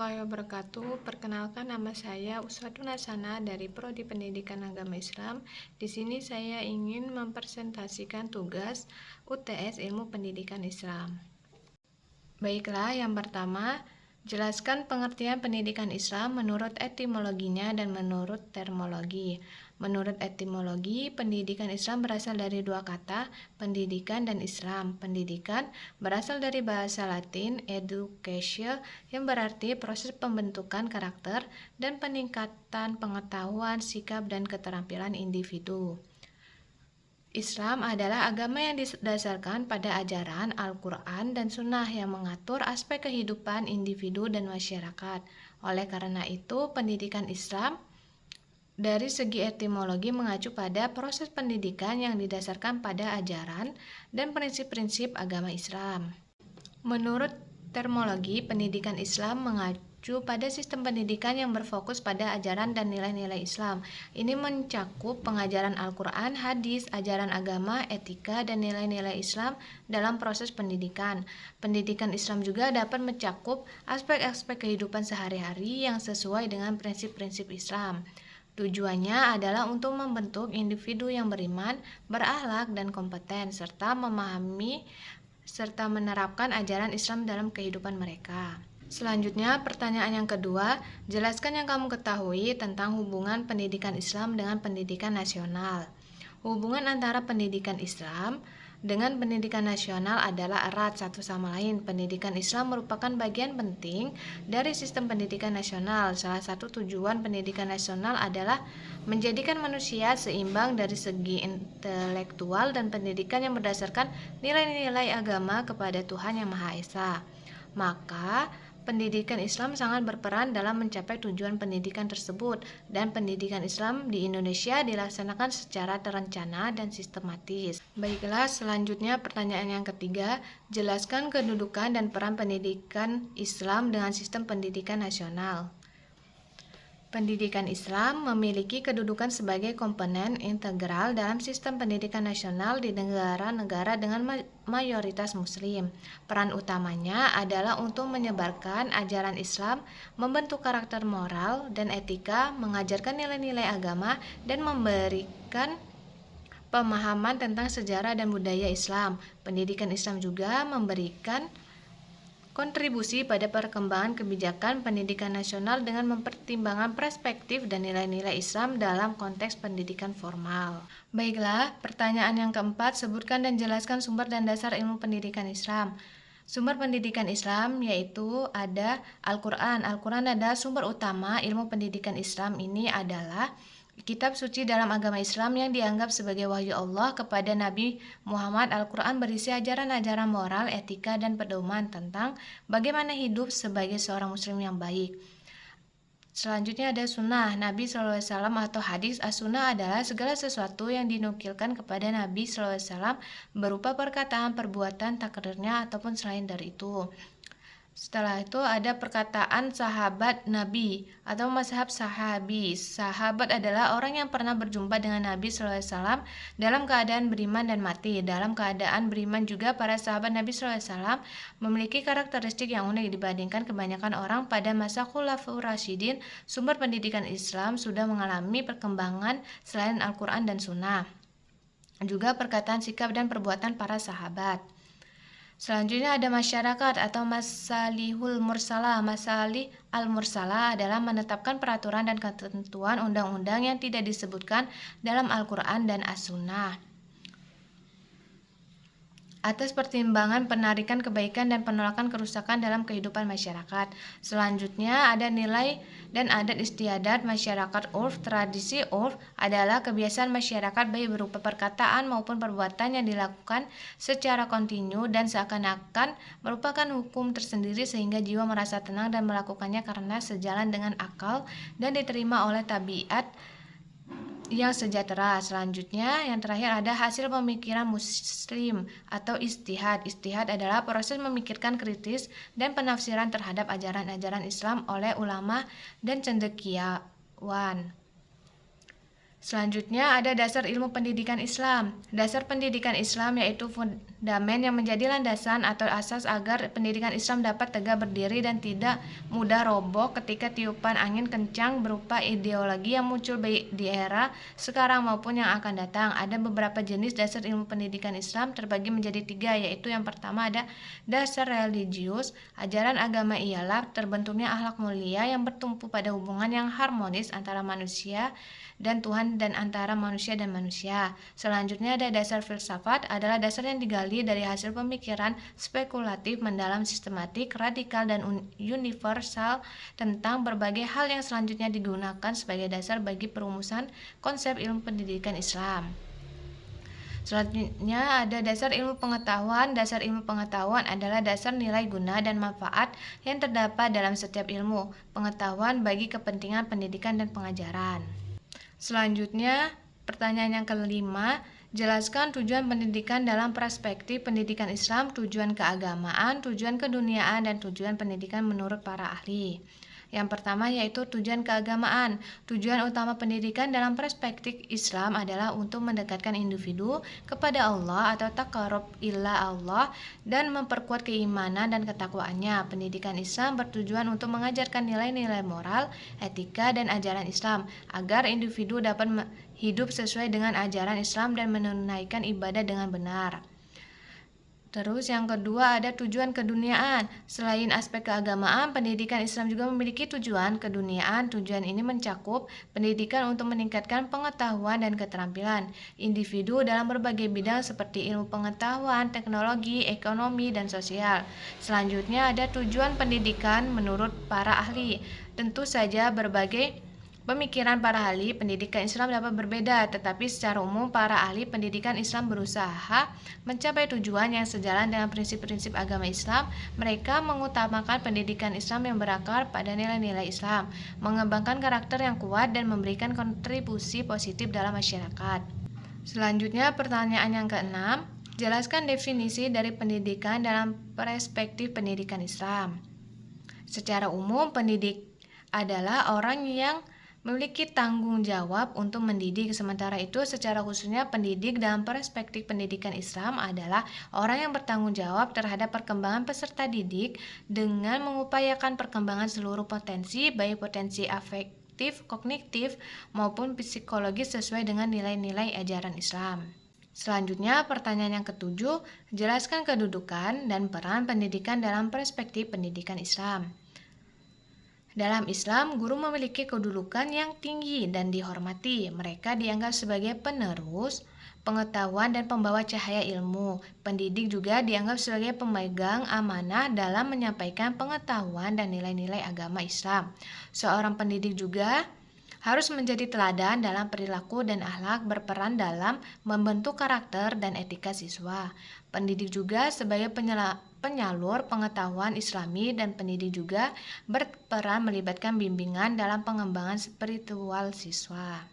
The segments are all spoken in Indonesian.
warahmatullahi wabarakatuh. Perkenalkan, nama saya Uswatun Hasanah dari Prodi Pendidikan Agama Islam. Di sini saya ingin mempresentasikan tugas UTS Ilmu Pendidikan Islam. Baiklah, yang pertama, jelaskan pengertian pendidikan Islam menurut etimologinya dan menurut terminologi. Menurut etimologi, pendidikan Islam berasal dari dua kata, pendidikan dan Islam. Pendidikan berasal dari bahasa Latin educatio yang berarti proses pembentukan karakter dan peningkatan pengetahuan, sikap, dan keterampilan individu. Islam adalah agama yang didasarkan pada ajaran Al-Quran dan Sunnah yang mengatur aspek kehidupan individu dan masyarakat. Oleh karena itu, pendidikan Islam dari segi etimologi mengacu pada proses pendidikan yang didasarkan pada ajaran dan prinsip-prinsip agama Islam. Menurut terminologi, pendidikan Islam mengacu pada sistem pendidikan yang berfokus pada ajaran dan nilai-nilai Islam. Ini mencakup pengajaran Al-Quran, hadis, ajaran agama, etika, dan nilai-nilai Islam dalam proses pendidikan. Pendidikan Islam juga dapat mencakup aspek-aspek kehidupan sehari-hari yang sesuai dengan prinsip-prinsip Islam. Tujuannya adalah untuk membentuk individu yang beriman, berakhlak, dan kompeten, serta memahami serta menerapkan ajaran Islam dalam kehidupan mereka. Selanjutnya, pertanyaan yang kedua, jelaskan yang kamu ketahui tentang hubungan pendidikan Islam dengan pendidikan nasional. Hubungan antara pendidikan Islam dengan pendidikan nasional adalah erat satu sama lain. Pendidikan Islam merupakan bagian penting dari sistem pendidikan nasional. Salah satu tujuan pendidikan nasional adalah menjadikan manusia seimbang dari segi intelektual dan pendidikan yang berdasarkan nilai-nilai agama kepada Tuhan Yang Maha Esa. Maka, pendidikan Islam sangat berperan dalam mencapai tujuan pendidikan tersebut, dan pendidikan Islam di Indonesia dilaksanakan secara terencana dan sistematis. Baiklah, selanjutnya pertanyaan yang ketiga, jelaskan kedudukan dan peran pendidikan Islam dengan sistem pendidikan nasional. Pendidikan Islam memiliki kedudukan sebagai komponen integral dalam sistem pendidikan nasional di negara-negara dengan mayoritas Muslim. Peran utamanya adalah untuk menyebarkan ajaran Islam, membentuk karakter moral dan etika, mengajarkan nilai-nilai agama, dan memberikan pemahaman tentang sejarah dan budaya Islam. Pendidikan Islam juga memberikan kontribusi pada perkembangan kebijakan pendidikan nasional dengan mempertimbangkan perspektif dan nilai-nilai Islam dalam konteks pendidikan formal. Baiklah, pertanyaan yang keempat, sebutkan dan jelaskan sumber dan dasar ilmu pendidikan Islam. Sumber pendidikan Islam yaitu ada Al-Quran. Al-Quran adalah sumber utama ilmu pendidikan Islam. Ini adalah kitab suci dalam agama Islam yang dianggap sebagai wahyu Allah kepada Nabi Muhammad. Al-Quran berisi ajaran-ajaran moral, etika, dan pedoman tentang bagaimana hidup sebagai seorang muslim yang baik. Selanjutnya ada sunnah Nabi SAW atau hadis. As-sunnah adalah segala sesuatu yang dinukilkan kepada Nabi SAW berupa perkataan, perbuatan, takrirnya, ataupun selain dari itu. Setelah itu ada perkataan sahabat Nabi atau mazhab sahabi. Sahabat adalah orang yang pernah berjumpa dengan Nabi SAW dalam keadaan beriman dan mati. Dalam keadaan beriman juga para sahabat Nabi SAW memiliki karakteristik yang unik dibandingkan kebanyakan orang pada masa Khulafaur Rasyidin. Sumber pendidikan Islam sudah mengalami perkembangan selain Al-Quran dan Sunnah. Juga perkataan, sikap, dan perbuatan para sahabat. Selanjutnya ada masyarakat atau masalihul mursalah. Masalih al-mursalah adalah menetapkan peraturan dan ketentuan undang-undang yang tidak disebutkan dalam Al-Quran dan As-Sunnah atas pertimbangan penarikan kebaikan dan penolakan kerusakan dalam kehidupan masyarakat. Selanjutnya ada nilai dan adat istiadat masyarakat. Urf, tradisi urf adalah kebiasaan masyarakat baik berupa perkataan maupun perbuatan yang dilakukan secara kontinu dan seakan-akan merupakan hukum tersendiri sehingga jiwa merasa tenang dan melakukannya karena sejalan dengan akal dan diterima oleh tabiat yang sejahtera. Selanjutnya yang terakhir ada hasil pemikiran muslim atau ijtihad. Ijtihad adalah proses memikirkan kritis dan penafsiran terhadap ajaran-ajaran Islam oleh ulama dan cendekiawan. Selanjutnya ada dasar ilmu pendidikan Islam. Dasar pendidikan Islam yaitu fundamen yang menjadi landasan atau asas agar pendidikan Islam dapat tegak berdiri dan tidak mudah roboh ketika tiupan angin kencang berupa ideologi yang muncul baik di era sekarang maupun yang akan datang. Ada beberapa jenis dasar ilmu pendidikan Islam terbagi menjadi 3, yaitu yang pertama ada dasar religius. Ajaran agama ialah terbentuknya akhlak mulia yang bertumpu pada hubungan yang harmonis antara manusia dan Tuhan dan antara manusia dan manusia. Selanjutnya ada dasar filsafat, adalah dasar yang digali dari hasil pemikiran spekulatif, mendalam, sistematik, radikal, dan universal tentang berbagai hal yang selanjutnya digunakan sebagai dasar bagi perumusan konsep ilmu pendidikan Islam. Selanjutnya ada dasar ilmu pengetahuan. Dasar ilmu pengetahuan adalah dasar nilai guna dan manfaat yang terdapat dalam setiap ilmu pengetahuan bagi kepentingan pendidikan dan pengajaran. Selanjutnya, pertanyaan yang kelima, jelaskan tujuan pendidikan dalam perspektif pendidikan Islam, tujuan keagamaan, tujuan keduniaan, dan tujuan pendidikan menurut para ahli. Yang pertama yaitu tujuan keagamaan. Tujuan utama pendidikan dalam perspektif Islam adalah untuk mendekatkan individu kepada Allah atau taqarrub ila Allah dan memperkuat keimanan dan ketakwaannya. Pendidikan Islam bertujuan untuk mengajarkan nilai-nilai moral, etika, dan ajaran Islam agar individu dapat hidup sesuai dengan ajaran Islam dan menunaikan ibadah dengan benar. Terus yang kedua ada tujuan keduniaan. Selain aspek keagamaan, pendidikan Islam juga memiliki tujuan keduniaan. Tujuan ini mencakup pendidikan untuk meningkatkan pengetahuan dan keterampilan individu dalam berbagai bidang seperti ilmu pengetahuan, teknologi, ekonomi, dan sosial. Selanjutnya ada tujuan pendidikan menurut para ahli. Tentu saja berbagai pemikiran para ahli pendidikan Islam dapat berbeda, tetapi secara umum para ahli pendidikan Islam berusaha mencapai tujuan yang sejalan dengan prinsip-prinsip agama Islam. Mereka mengutamakan pendidikan Islam yang berakar pada nilai-nilai Islam, mengembangkan karakter yang kuat, dan memberikan kontribusi positif dalam masyarakat. Selanjutnya, pertanyaan yang keenam, jelaskan definisi dari pendidikan dalam perspektif pendidikan Islam. Secara umum, pendidik adalah orang yang memiliki tanggung jawab untuk mendidik. Sementara itu, secara khususnya pendidik dalam perspektif pendidikan Islam adalah orang yang bertanggung jawab terhadap perkembangan peserta didik dengan mengupayakan perkembangan seluruh potensi, baik potensi afektif, kognitif, maupun psikologis sesuai dengan nilai-nilai ajaran Islam. Selanjutnya, pertanyaan yang ketujuh, jelaskan kedudukan dan peran pendidikan dalam perspektif pendidikan Islam. Dalam Islam, guru memiliki kedudukan yang tinggi dan dihormati. Mereka dianggap sebagai penerus pengetahuan dan pembawa cahaya ilmu. Pendidik juga dianggap sebagai pemegang amanah dalam menyampaikan pengetahuan dan nilai-nilai agama Islam. Seorang pendidik juga harus menjadi teladan dalam perilaku dan akhlak, berperan dalam membentuk karakter dan etika siswa. Pendidik juga sebagai penyalur pengetahuan Islami, dan pendidik juga berperan melibatkan bimbingan dalam pengembangan spiritual siswa.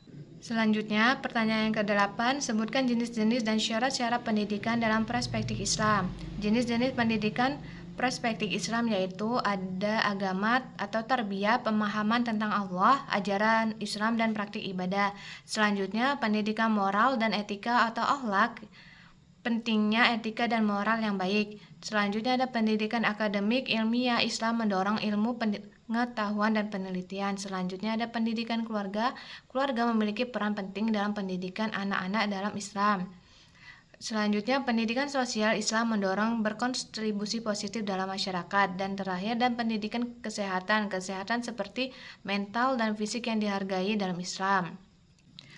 Selanjutnya, pertanyaan yang ke-8, sebutkan jenis-jenis dan syarat-syarat pendidikan dalam perspektif Islam. Jenis-jenis pendidikan perspektif Islam yaitu ada agama atau tarbiyah, pemahaman tentang Allah, ajaran Islam, dan praktik ibadah. Selanjutnya, pendidikan moral dan etika atau akhlak, pentingnya etika dan moral yang baik. Selanjutnya ada pendidikan akademik, ilmiah, Islam mendorong ilmu pengetahuan dan penelitian. Selanjutnya ada pendidikan keluarga. Keluarga memiliki peran penting dalam pendidikan anak-anak dalam Islam. Selanjutnya pendidikan sosial, Islam mendorong berkontribusi positif dalam masyarakat. Dan terakhir dan pendidikan kesehatan seperti mental dan fisik yang dihargai dalam Islam.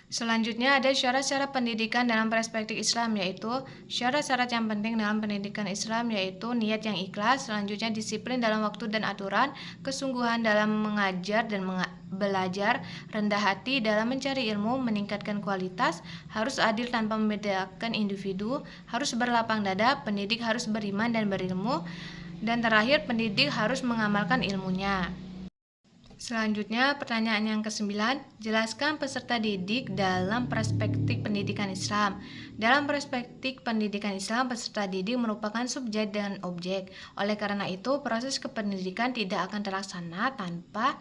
Selanjutnya ada syarat-syarat pendidikan dalam perspektif Islam, yaitu syarat-syarat yang penting dalam pendidikan Islam yaitu niat yang ikhlas, selanjutnya disiplin dalam waktu dan aturan, kesungguhan dalam mengajar dan belajar, rendah hati dalam mencari ilmu, meningkatkan kualitas, harus adil tanpa membedakan individu, harus berlapang dada, pendidik harus beriman dan berilmu, dan terakhir pendidik harus mengamalkan ilmunya. Selanjutnya, pertanyaan yang ke-9, jelaskan peserta didik dalam perspektif pendidikan Islam. Dalam perspektif pendidikan Islam, peserta didik merupakan subjek dan objek. Oleh karena itu, proses kependidikan tidak akan terlaksana tanpa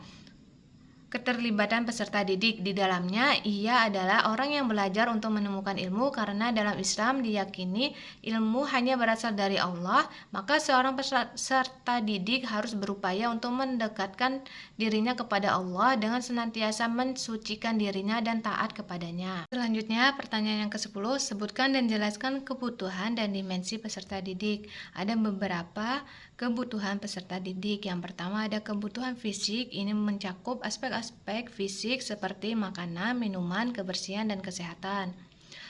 Keterlibatan peserta didik di dalamnya, ia adalah orang yang belajar untuk menemukan ilmu karena dalam Islam diyakini ilmu hanya berasal dari Allah, maka seorang peserta didik harus berupaya untuk mendekatkan dirinya kepada Allah dengan senantiasa mensucikan dirinya dan taat kepadanya. Selanjutnya, pertanyaan yang ke-10, sebutkan dan jelaskan kebutuhan dan dimensi peserta didik. Ada beberapa kebutuhan peserta didik. Yang pertama ada kebutuhan fisik, ini mencakup aspek-aspek fisik seperti makanan, minuman, kebersihan, dan kesehatan.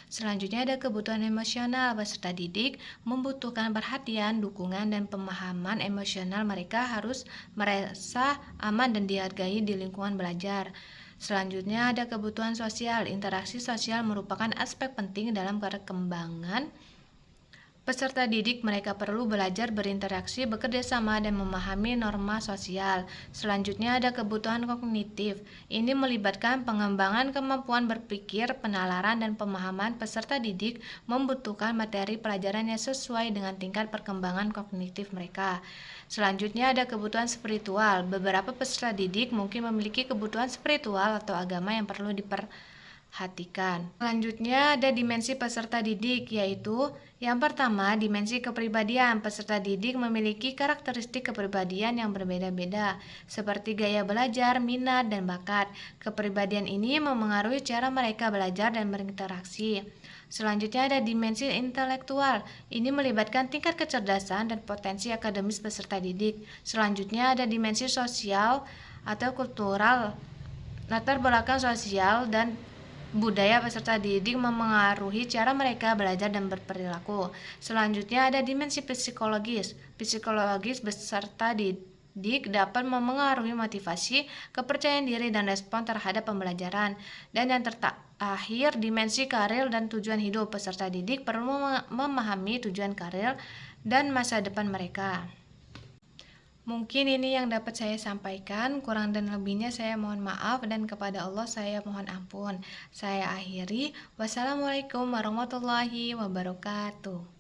Selanjutnya ada kebutuhan emosional. Peserta didik membutuhkan perhatian, dukungan, dan pemahaman emosional. Mereka harus merasa aman dan dihargai di lingkungan belajar. Selanjutnya ada kebutuhan sosial. Interaksi sosial merupakan aspek penting dalam perkembangan peserta didik. Mereka perlu belajar berinteraksi, bekerja sama, dan memahami norma sosial. Selanjutnya ada kebutuhan kognitif. Ini melibatkan pengembangan kemampuan berpikir, penalaran, dan pemahaman. Peserta didik membutuhkan materi pelajaran yang sesuai dengan tingkat perkembangan kognitif mereka. Selanjutnya ada kebutuhan spiritual. Beberapa peserta didik mungkin memiliki kebutuhan spiritual atau agama yang perlu diperhatikan. Selanjutnya ada dimensi peserta didik, yaitu yang pertama, dimensi kepribadian. Peserta didik memiliki karakteristik kepribadian yang berbeda-beda, seperti gaya belajar, minat, dan bakat. Kepribadian ini memengaruhi cara mereka belajar dan berinteraksi. Selanjutnya ada dimensi intelektual. Ini melibatkan tingkat kecerdasan dan potensi akademis peserta didik. Selanjutnya ada dimensi sosial atau kultural. Latar belakang sosial dan budaya peserta didik memengaruhi cara mereka belajar dan berperilaku. Selanjutnya ada dimensi psikologis. Psikologis peserta didik dapat memengaruhi motivasi, kepercayaan diri, dan respon terhadap pembelajaran. Dan yang terakhir, dimensi karir dan tujuan hidup. Peserta didik perlu memahami tujuan karir dan masa depan mereka. Mungkin ini yang dapat saya sampaikan, kurang dan lebihnya saya mohon maaf dan kepada Allah saya mohon ampun. Saya akhiri, wassalamualaikum warahmatullahi wabarakatuh.